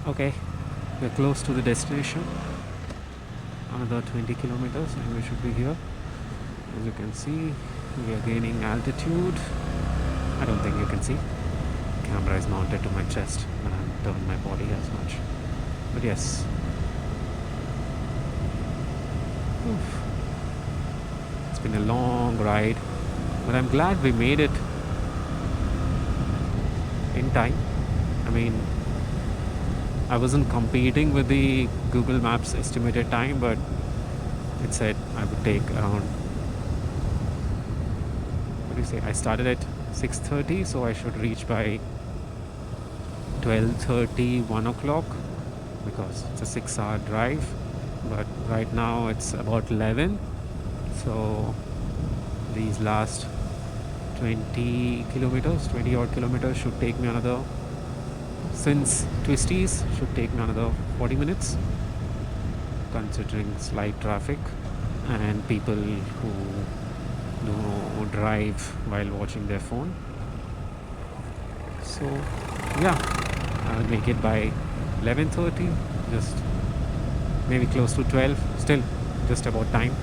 Okay, we're close to the destination. Another 20 kilometers and we should be here. As you can see, we are gaining altitude. I don't think you can see. Camera is mounted to my chest and I haven't turned my body as much. But yes. Oof. It's been a long ride, but I'm glad we made it in time. I mean, I wasn't competing with the Google Maps estimated time, but it said I would take around, what do you say, I started at 6:30, so I should reach by 12:30, 1 o'clock, because it's a 6-hour drive. But right now it's about 11, so these last 20 kilometers, 20 odd kilometers should take me another, since twisties, should take me another 40 minutes, considering slight traffic and people who do drive while watching their phone. So yeah, I'll make it by 11:30, just maybe close to 12, still just about time.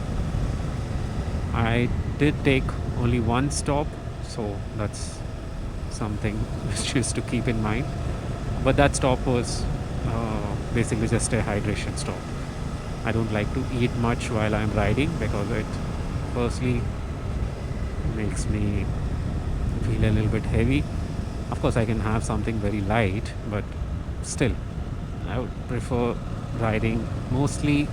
I did take only one stop, so that's something which is to keep in mind. But that stop was basically just a hydration stop. I don't like to eat much while I'm riding because it firstly makes me feel a little bit heavy. Of course, I can have something very light, but still, I would prefer riding mostly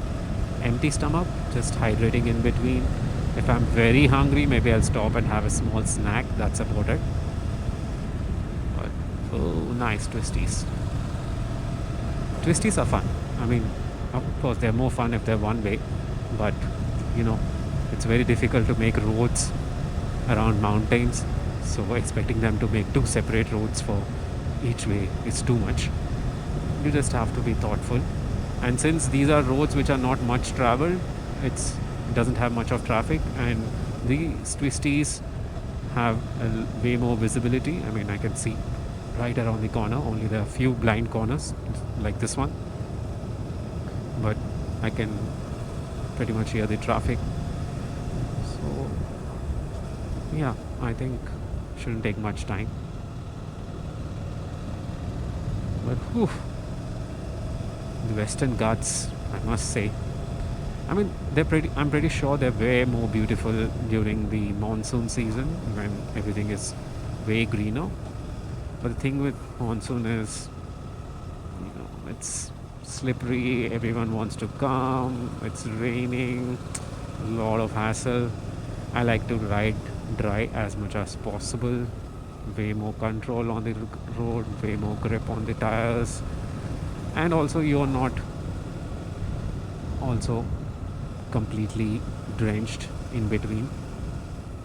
empty stomach, just hydrating in between. If I'm very hungry, maybe I'll stop and have a small snack. That's about it. But oh, nice twisties. Twisties are fun. I mean, of course, they're more fun if they're one way, but you know, it's very difficult to make roads around mountains. So expecting them to make two separate roads for each way is too much. You just have to be thoughtful. And since these are roads which are not much traveled, it doesn't have much of traffic, and these twisties have way more visibility. I mean, I can see right around the corner. Only there are few blind corners like this one, but I can pretty much hear the traffic. So yeah, I think shouldn't take much time. But whew, the Western Ghats, I must say, I mean, I'm pretty sure they're way more beautiful during the monsoon season when everything is way greener. But the thing with monsoon is, it's slippery. Everyone wants to come. It's raining. A lot of hassle. I like to ride dry as much as possible. Way more control on the road. Way more grip on the tires. And also, you're not also completely drenched in between.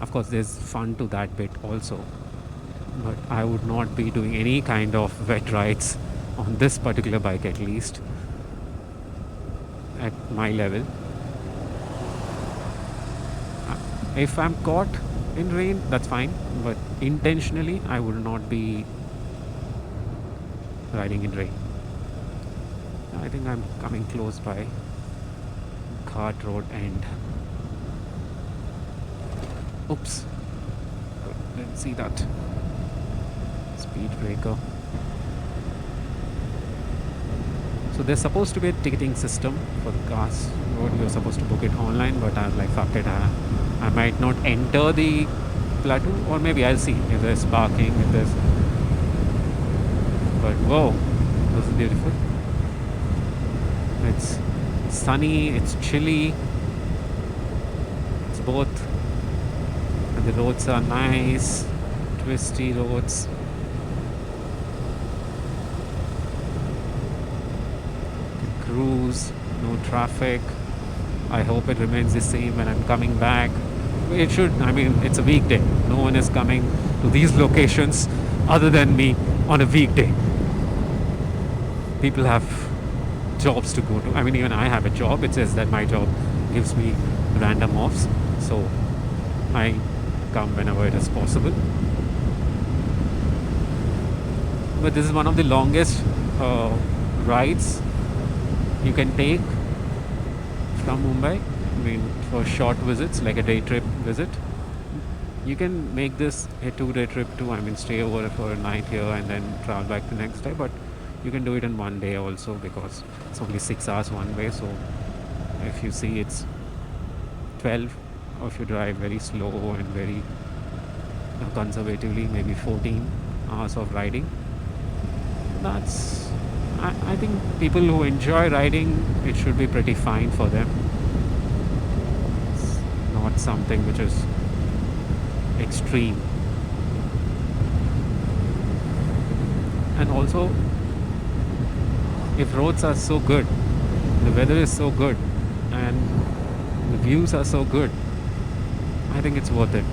Of course, there's fun to that bit also, but I would not be doing any kind of wet rides on this particular bike, at least at my level. If I'm caught in rain, that's fine, but intentionally I would not be riding in rain. I think I'm coming close by Cart Road end. Oops, didn't see that. Speed breaker. So there's supposed to be a ticketing system for the cars road. You're supposed to book it online, but I was like, fuck it, I might not enter the plateau, or maybe I'll see if there's parking, if there's. But whoa, this is beautiful. It's sunny, it's chilly, it's both, and the roads are nice, twisty roads. Cruise, no traffic. I hope it remains the same when I'm coming back. It should. I mean, it's a weekday. No one is coming to these locations other than me on a weekday. People have jobs to go to. I mean, even I have a job. It says that my job gives me random offs, so I come whenever it is possible. But this is one of the longest rides you can take from Mumbai. I mean, for short visits, like a day trip visit. You can make this a 2-day trip too. I mean, stay over for a night here and then travel back the next day. But you can do it in one day also because it's only 6 hours one way. So if you see it's 12, or if you drive very slow and very conservatively, maybe 14 hours of riding. That's, I think people who enjoy riding, it should be pretty fine for them. It's not something which is extreme. And also, if roads are so good, the weather is so good, and the views are so good, I think it's worth it.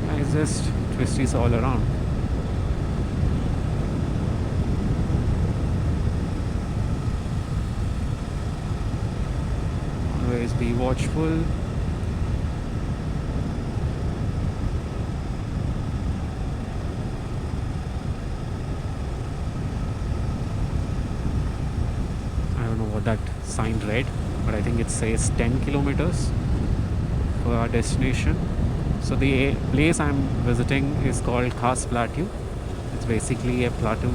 And it's just twisties all around. Always be watchful. I don't know what that sign read, but I think it says 10 kilometers for our destination. So the place I'm visiting is called Khas Plateau. It's basically a plateau,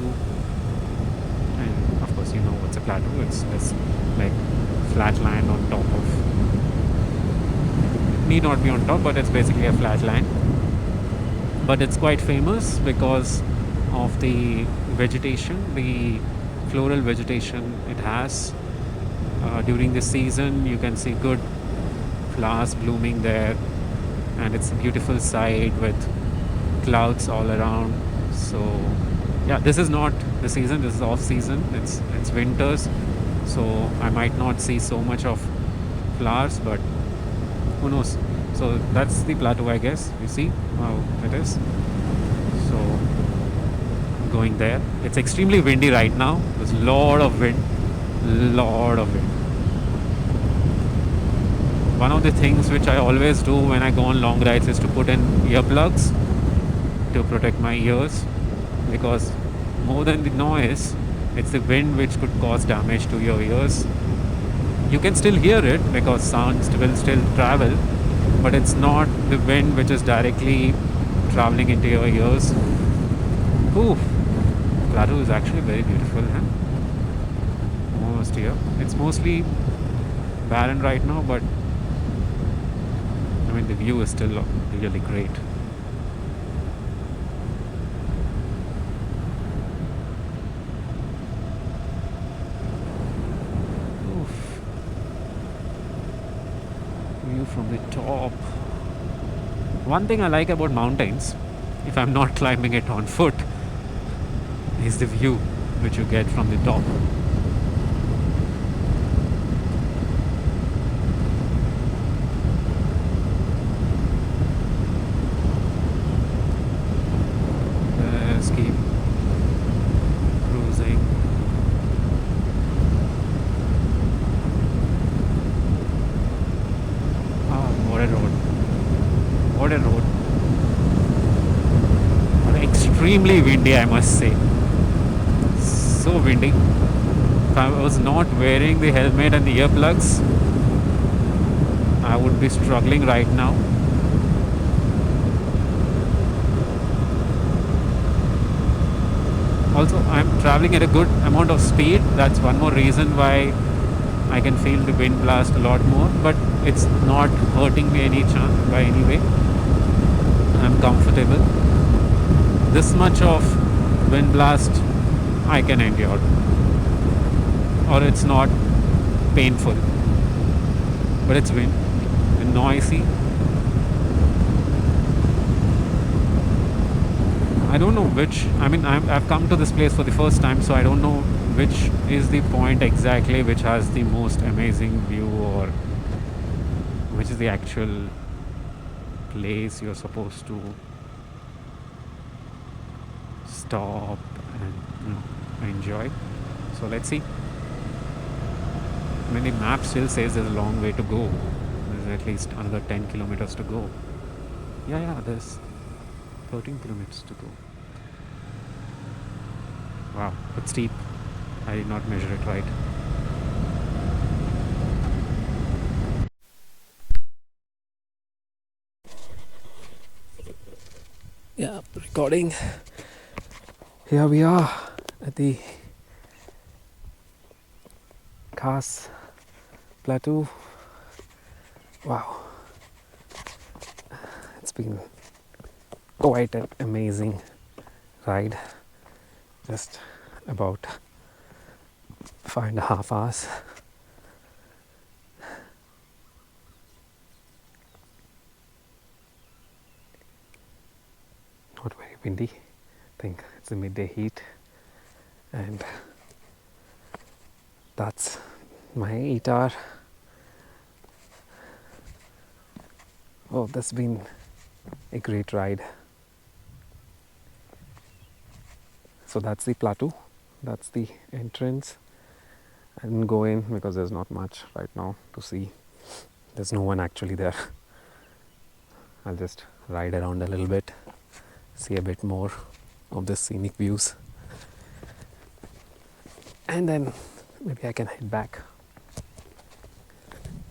and of course you know what's a plateau. It's just like flat land on top of, it need not be on top, but it's basically a flat land. But it's quite famous because of the vegetation, the floral vegetation it has. During the season you can see good flowers blooming there, and it's a beautiful sight with clouds all around. So yeah, this is not the season, this is off season, it's winters, so I might not see so much of flowers, but who knows. So that's the plateau, I guess. You see how it is. So going there, it's extremely windy right now. There's a lot of wind. One of the things which I always do when I go on long rides is to put in earplugs to protect my ears, because more than the noise, it's the wind which could cause damage to your ears. You can still hear it because sounds will still travel, but it's not the wind which is directly traveling into your ears. Ooh, Plateau is actually very beautiful, huh? Almost here. It's mostly barren right now, but I mean the view is still really great. Oof. View from the top. One thing I like about mountains, if I'm not climbing it on foot, is the view which you get from the top. Let's keep cruising. Ah, what a road. What a road. Extremely windy, I must say. So windy. If I was not wearing the helmet and the earplugs, I would be struggling right now. Also, I'm traveling at a good amount of speed. That's one more reason why I can feel the wind blast a lot more, but it's not hurting me by any way. I'm comfortable. This much of wind blast I can endure, or it's not painful, but it's wind and noisy. I don't know which, I mean I've come to this place for the first time, so I don't know which is the point exactly which has the most amazing view, or which is the actual place you're supposed to stop and enjoy. So let's see. I mean the map still says there's a long way to go. There's at least another 10 kilometers to go. Yeah, there's 13 kilometers to go. Wow, it's steep. I did not measure it right. Yeah, recording. Here we are at the Khas Plateau. Wow, it's been quite an amazing ride. Just about 5.5 hours. Not very windy. I think it's the midday heat, and that's my 8R. Oh, that's been a great ride. So that's the plateau, that's the entrance. I didn't go in because there's not much right now to see. There's no one actually there. I'll just ride around a little bit, see a bit more of the scenic views, and then maybe I can head back.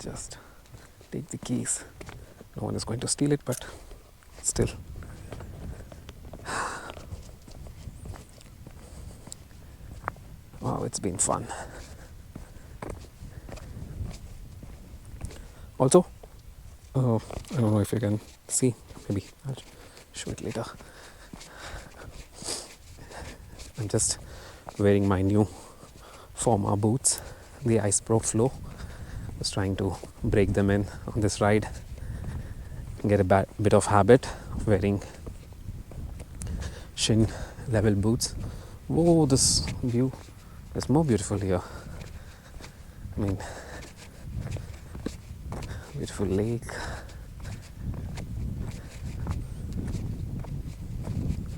Just take the keys. No one is going to steal it, but still. Wow, it's been fun. Also, I don't know if you can see, maybe I'll show it later. I'm just wearing my new Forma boots, the Ice Pro Flow. I was trying to break them in on this ride, get a bit of habit of wearing shin level boots. Whoa, this view is more beautiful here. I mean, beautiful lake.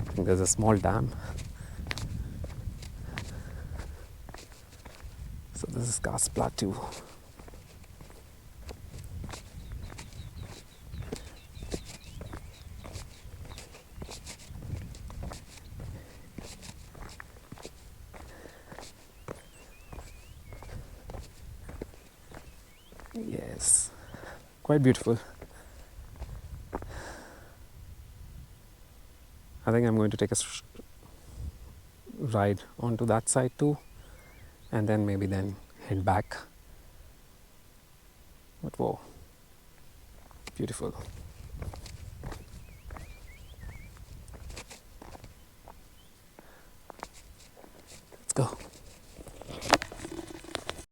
I think there's a small dam. So this is Khas Plateau. Yes, quite beautiful. I think I'm going to take a ride onto that side too, and then maybe then head back. But whoa, beautiful. Let's go.